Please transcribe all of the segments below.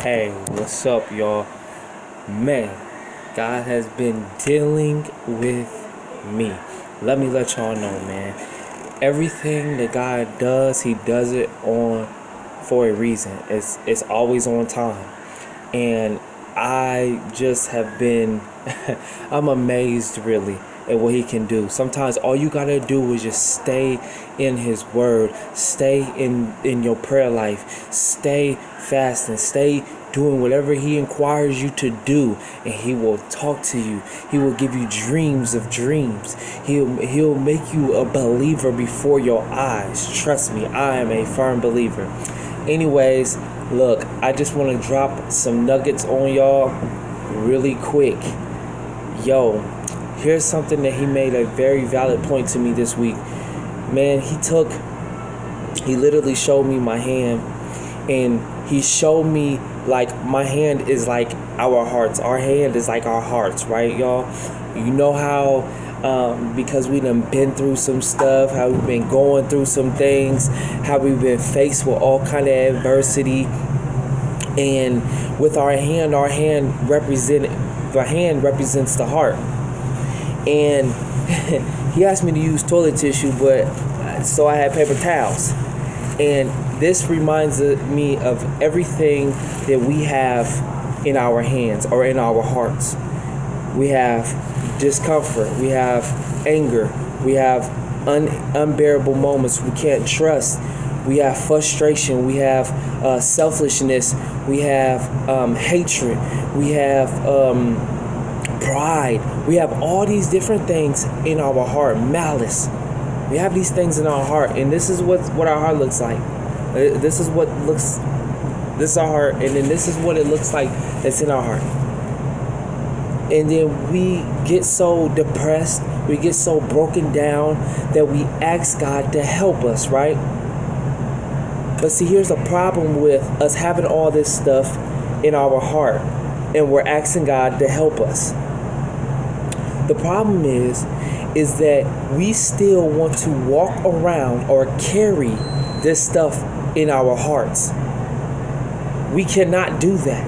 Hey, what's up, y'all? Man, God has been dealing with me. Let me let y'all know, man. Everything that God does, He does it on for a reason. It's always on time. And I just have been I'm amazed really at what He can do. Sometimes all you gotta do is just stay in His word, stay in your prayer life, stay fasting, stay doing whatever He inquires you to do, and He will talk to you. He will give you dreams of dreams. He'll make you a believer before your eyes. Trust me, I am a firm believer. Anyways, look, I just want to drop some nuggets on y'all really quick. Yo, here's something that He made a very valid point to me this week. Man, He literally showed me my hand, and He showed me like my hand is like our hearts. Our hand is like our hearts, right, y'all? You know how because we done been through some stuff, how we've been going through some things, how we've been faced with all kind of adversity. And with our hand represents the heart. And He asked me to use toilet tissue, but so I had paper towels. And this reminds me of everything that we have in our hands or in our hearts. We have discomfort, we have anger, we have unbearable moments we can't trust, we have frustration, we have selfishness, we have hatred, we have pride, we have all these different things in our heart, malice. We have these things in our heart, and this is what our heart looks like. This is our heart, and then this is what it looks like that's in our heart. And then we get so depressed, we get so broken down that we ask God to help us, right? But see, here's the problem with us having all this stuff in our heart, and we're asking God to help us. The problem is that we still want to walk around or carry this stuff in our hearts. We cannot do that.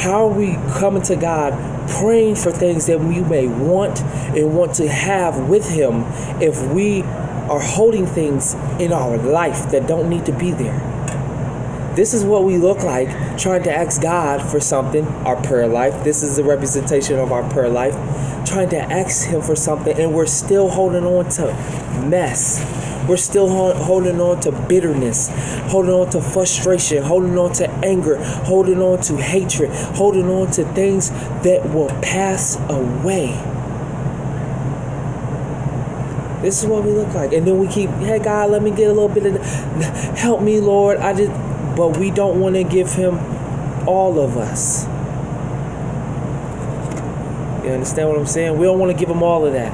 How are we coming to God praying for things that we may want and want to have with Him if we are holding things in our life that don't need to be there? This is what we look like trying to ask God for something, our prayer life. This is a representation of our prayer life. Trying to ask Him for something, and we're still holding on to mess. We're still holding on to bitterness, holding on to frustration, holding on to anger, holding on to hatred, holding on to things that will pass away. This is what we look like. And then we keep, hey God, let me get a little bit of, help me, Lord. But we don't want to give Him all of us. You understand what I'm saying? We don't want to give Him all of that.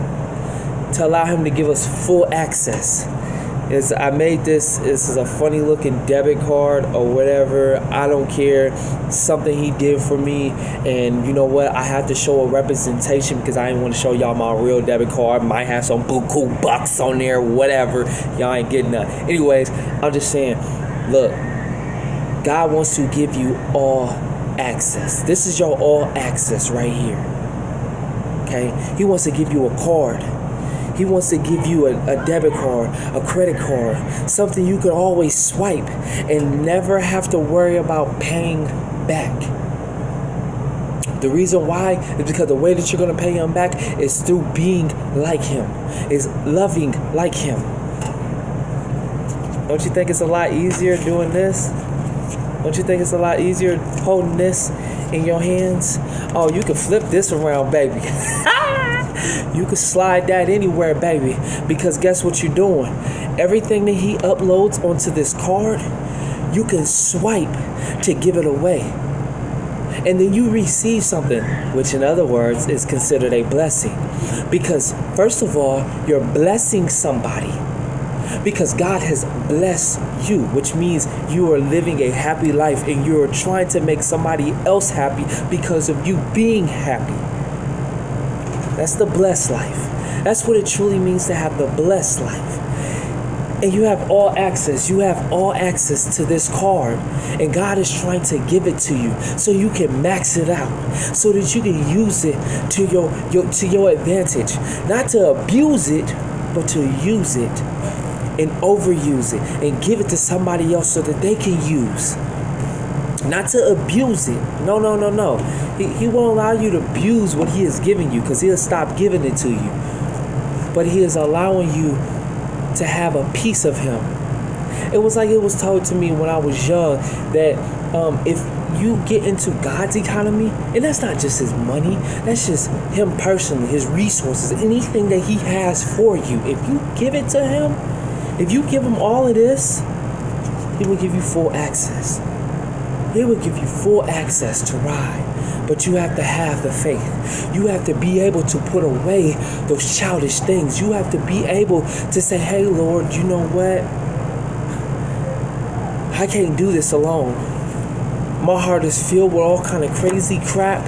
To allow Him to give us full access. I made this is a funny looking debit card or whatever. I don't care. Something He did for me. And you know what? I have to show a representation because I didn't want to show y'all my real debit card. Might have some buku bucks on there, whatever. Y'all ain't getting that. Anyways, I'm just saying, look, God wants to give you all access. This is your all access right here. Okay? He wants to give you a card. He wants to give you a debit card, a credit card, something you can always swipe and never have to worry about paying back. The reason why is because the way that you're going to pay Him back is through being like Him, is loving like Him. Don't you think it's a lot easier doing this? Don't you think it's a lot easier holding this in your hands? Oh, you can flip this around, baby. You can slide that anywhere, baby. Because guess what you're doing? Everything that He uploads onto this card, you can swipe to give it away. And then you receive something, which in other words is considered a blessing. Because first of all, you're blessing somebody. Because God has blessed you, which means you are living a happy life and you are trying to make somebody else happy because of you being happy. That's the blessed life. That's what it truly means to have the blessed life. And you have all access. You have all access to this card. And God is trying to give it to you so you can max it out. So that you can use it to your advantage. Not to abuse it, but to use it and overuse it and give it to somebody else so that they can use. Not to abuse it. No. He won't allow you to abuse what he is giving you, because he'll stop giving it to you. But he is allowing you to have a piece of him. It was like it was told to me when I was young that if you get into God's economy, and that's not just his money, that's just him personally, his resources, anything that he has for you. If you give it to him, if you give him all of this, he will give you full access. He will give you full access to ride. But you have to have the faith. You have to be able to put away those childish things. You have to be able to say, hey, Lord, you know what? I can't do this alone. My heart is filled with all kind of crazy crap,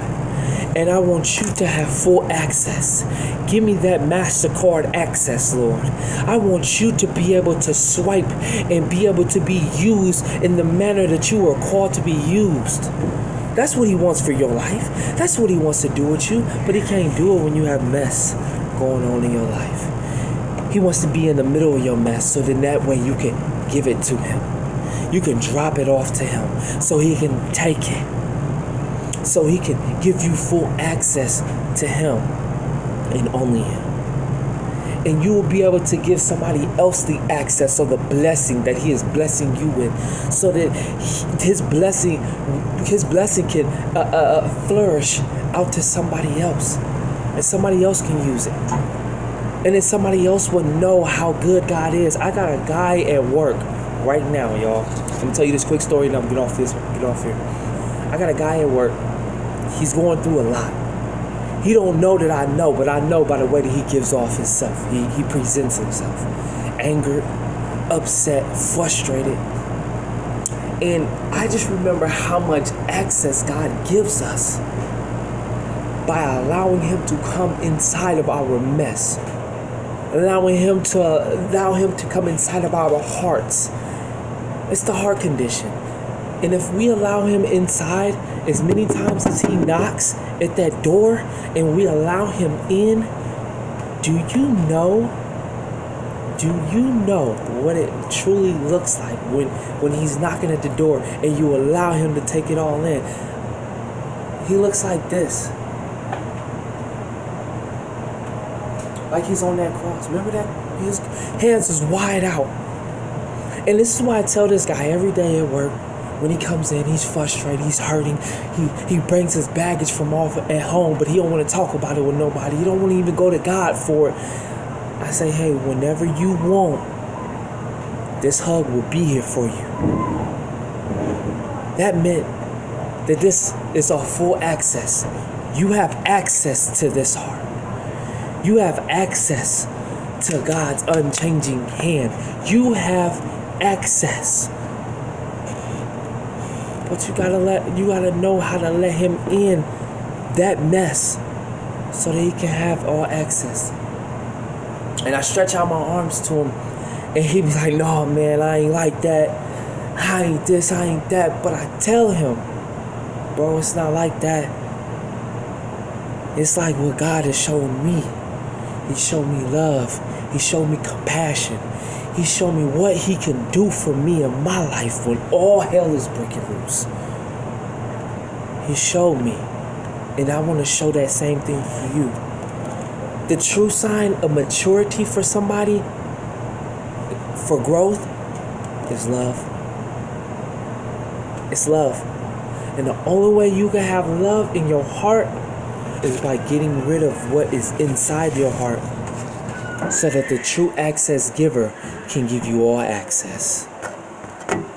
and I want you to have full access. Give me that MasterCard access, Lord. I want you to be able to swipe and be able to be used in the manner that you are called to be used. That's what he wants for your life. That's what he wants to do with you, but he can't do it when you have mess going on in your life. He wants to be in the middle of your mess, so then that way you can give it to him. You can drop it off to him so he can take it. So he can give you full access to him and only him. And you will be able to give somebody else the access or the blessing that he is blessing you with, so that his blessing can flourish out to somebody else, and somebody else can use it, and then somebody else will know how good God is. I got a guy at work right now, y'all. I'm gonna tell you this quick story, and I'm gonna get off here. I got a guy at work. He's going through a lot. He don't know that I know, but I know by the way that he gives off himself. He presents himself. Angered, upset, frustrated. And I just remember how much access God gives us by allowing him to come inside of our mess. Allowing him to come inside of our hearts. It's the heart condition. And if we allow him inside as many times as he knocks at that door and we allow him in, do you know what it truly looks like when he's knocking at the door and you allow him to take it all in? He looks like this. Like he's on that cross. Remember that? His hands is wide out. And this is why I tell this guy every day at work, when he comes in, he's frustrated, he's hurting. He brings his baggage from off at home, but he don't want to talk about it with nobody. He don't want to even go to God for it. I say, hey, whenever you want, this hug will be here for you. That meant that this is a full access. You have access to this heart. You have access to God's unchanging hand. You have access. But you gotta know how to let him in that mess so that he can have all access. And I stretch out my arms to him, and he be like, no man, I ain't like that. I ain't this, I ain't that. But I tell him, bro, it's not like that. It's like what God has shown me. He showed me love. He showed me compassion. He showed me what he can do for me in my life when all hell is breaking loose. He showed me. And I want to show that same thing for you. The true sign of maturity for somebody, for growth, is love. It's love. And the only way you can have love in your heart is by getting rid of what is inside your heart, so that the true access giver can give you all access.